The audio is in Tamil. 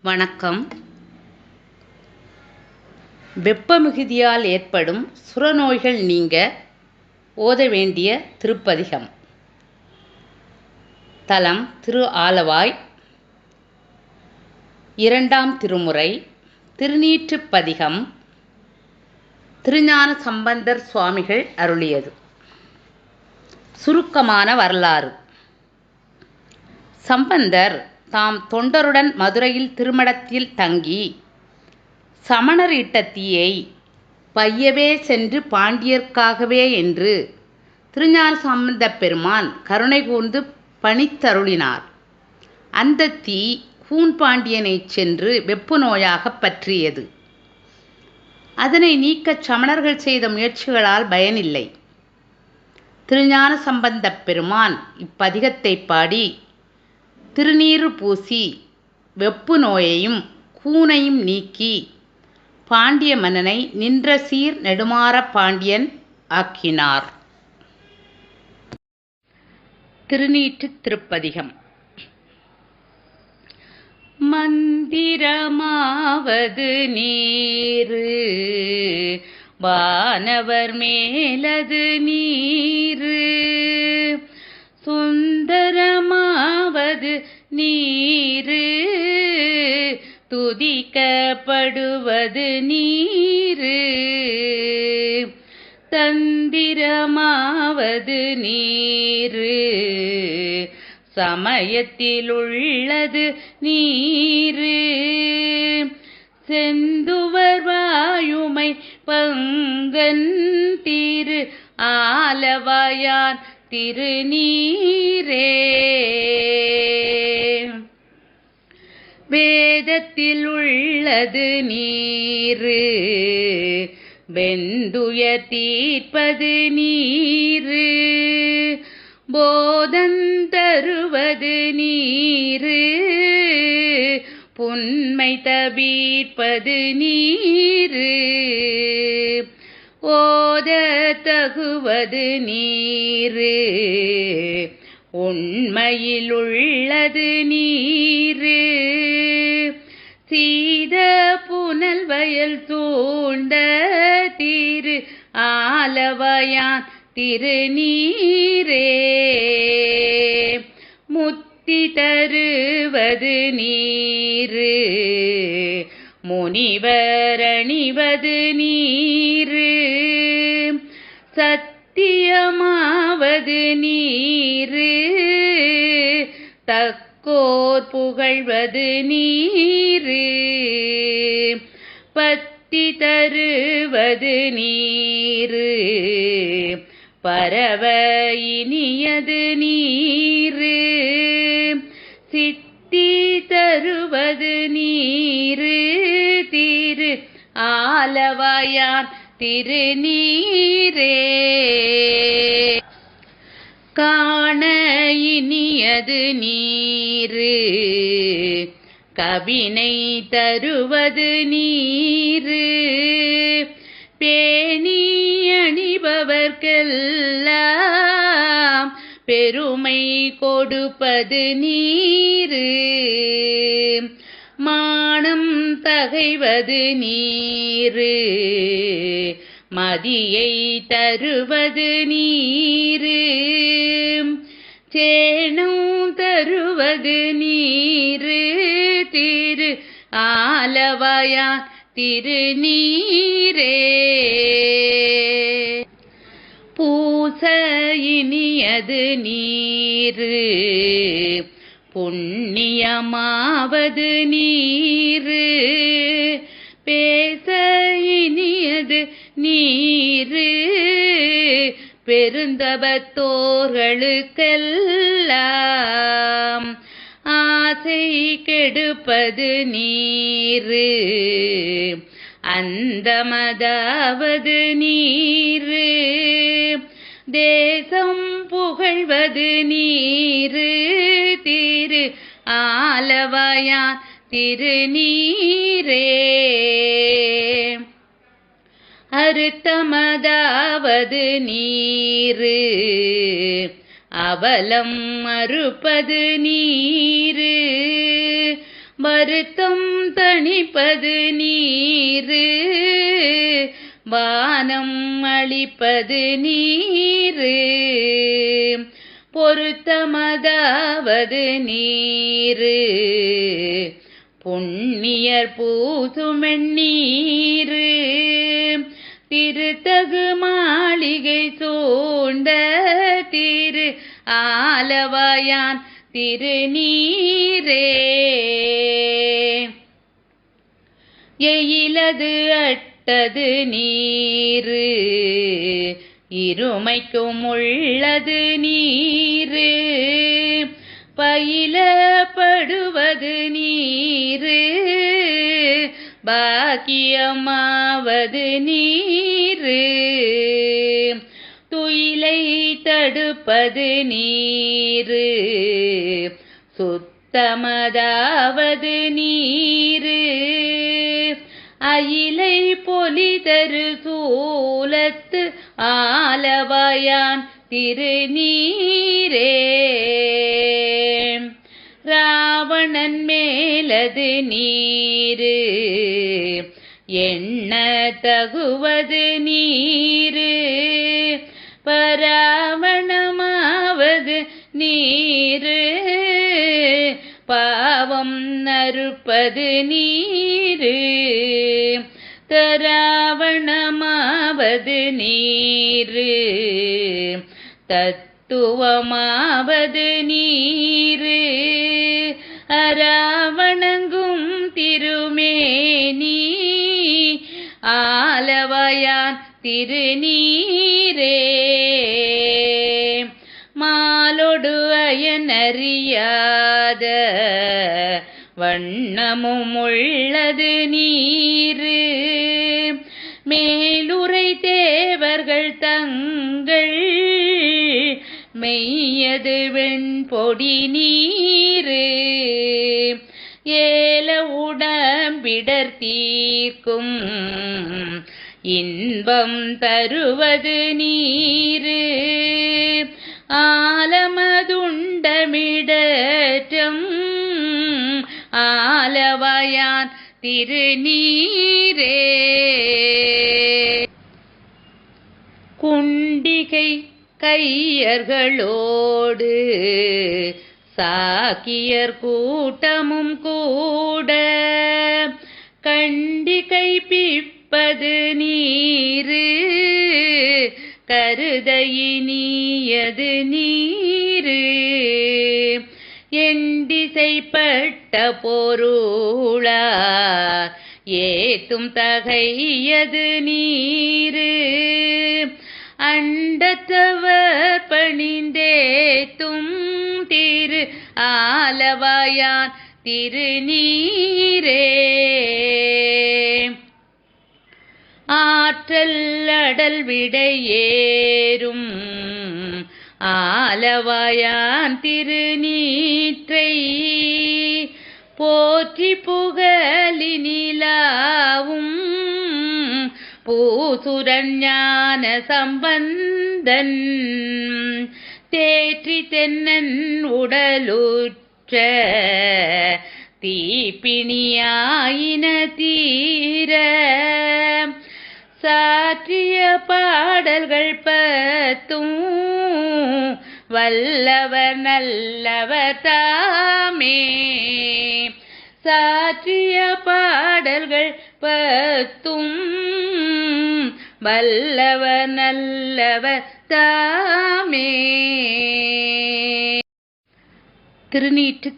வணக்கம். வெப்பமிகுதியால் ஏற்படும் சுரநோய்கள் நீங்க ஓத வேண்டிய திருப்பதிகம். தலம் திரு ஆலவாய். இரண்டாம் திருமுறை. திருநீற்றுப் பதிகம். திருஞான சம்பந்தர் சுவாமிகள் அருளியது. சுருக்கமான வரலாறு. சம்பந்தர் தாம் தொண்டருடன் மதுரையில் திருமடத்தில் தங்கி சமணர் இட்ட தீயை பையவே சென்று பாண்டியர்க்காகவே என்று திருஞான சம்பந்தப் பெருமான் கருணை கூர்ந்து பணித்தருளினார். அந்த தீ கூன்பாண்டியனைச் சென்று வெப்பு நோயாகப் பற்றியது. அதனை நீக்கச் சமணர்கள் செய்த முயற்சிகளால் பயனில்லை. திருஞான சம்பந்தப் பெருமான் இப்பதிகத்தை பாடி திருநீறு பூசி வெப்பு நோயையும் கூனையும் நீக்கி பாண்டிய மன்னனை நின்ற சீர் நெடுமாற பாண்டியன் ஆக்கினார். திருநீற்றுத் திருப்பதிகம். மந்திரமாவது நீரு வானவர் மேலது நீரு சுந்தரமாவது நீரு துதிக்கப்படுவது நீரு தந்திரமாவது நீரு சமயத்திலுள்ளது நீரு செந்துவர் வாயுமை பங்கன் திரு ஆலவாயான் திருநீரே வேதத்தில் உள்ளது நீரு வெந்துயர் தீர்ப்பது நீரு போதந்தருவது நீரு புன்மை தவிர்ப்பது நீரு ஓத தகுவது நீரு உண்மையிலுள்ளது நீரு சீத புனல் வயல் சூழ்ந்த திரு ஆலவாயான் திருநீரே முத்தி தருவது நீரு முனிவரணிவது நீரு சத்தியமாவது நீரு தக்கோர் புகழ்வது நீரு பத்தி தருவது நீரு பரவ இனியது நீரு சித்தி தருவது நீரு திரு ஆலவாயான் திருநீரே காண இனியது நீரு கவினை தருவது நீரு பேணி அணிபவர்க்கெல்லாம் பெருமை கொடுப்பது நீரு மானம் தகைவது நீரு மதியை தருவது நீரு சேணம் தருவது நீரு திரு ஆலவாயான் திருநீரே பூச இனியது நீரு புண்ணியமாவது நீரு பேச இனியது நீரு பெருந்தபத்தோர்களுக்கெல்லாம் ஆசை கெடுப்பது நீரு அந்தமதாவது நீரு தேசம் புகழ்வது நீரு திரு ஆலவாயான் திருநீரே அறுத்தமதாவது நீரு அவலம் மறுப்பது நீரு வருத்தம் தணிப்பது நீரு வானம் அளிப்பது நீரு பொருத்தமதாவது நீரு புண்ணியர் பூசுமெண்ணீரு திருத்தகு மாளிகை சூண்ட திரு ஆலவாயான் திருநீரே எயிலது அட்டது நீரு இருமைக்கும் உள்ளது நீரு பயிலப்படுவது நீரு பாக்கியமாவது நீரு துயிலை தடுப்பது நீரு சுத்தமதாவது நீரு அயிலை பொலிதரு சூலத்து ஆலவாயான் திருநீரே ராவணன் மேலது நீரு எண்ண தகுவது நீரு பராவணமாவது நீரு பாவம் நறுப்பது நீரு தராவணமாவது நீரு தத்துவமாவது நீரு அராவணங்கும் திருமேனி ஆலவாயான் திருநீரே மாலொடு அயனறியாத வண்ணமும் உள்ளது நீரு மேலுரை தேவர்கள் தங்கள் மெய்யது வெண்பொடி நீரு ஏல உடம்பிடர் தீர்க்கும் இன்பம் தருவது நீரு ஆலமதுண்டமிடற்றும் ஆலவாயான் திருநீரே குண்டிகை கையர்களோடு சாக்கியர் கூட்டமும் கூட கண்டிகை பிப்பது நீரு கருதையினியது நீரு எண்டிசைப்பட்ட பொருளா ஏத்தும் தகையது நீரு அண்டத்தவர் பணிந்தேத்தும் திரு ஆலவாயான் திருநீரே ஆற்றல் அடல் விடையேறும் ஆலவாயான் திருநீற்றை போற்றி புகழினிலாவும் பூசுரன் ஞான சம்பந்தன் தேற்றி தென்னன் உடலுற்ற தீப்பிணியாயின தீர சாற்றிய பாடல்கள் பத்தும் வல்லவர் நல்லவர் தாமே சாற்றிய பாடல்கள் பத்தும் வல்லவர் நல்லவர் தாமே. திருநீற்று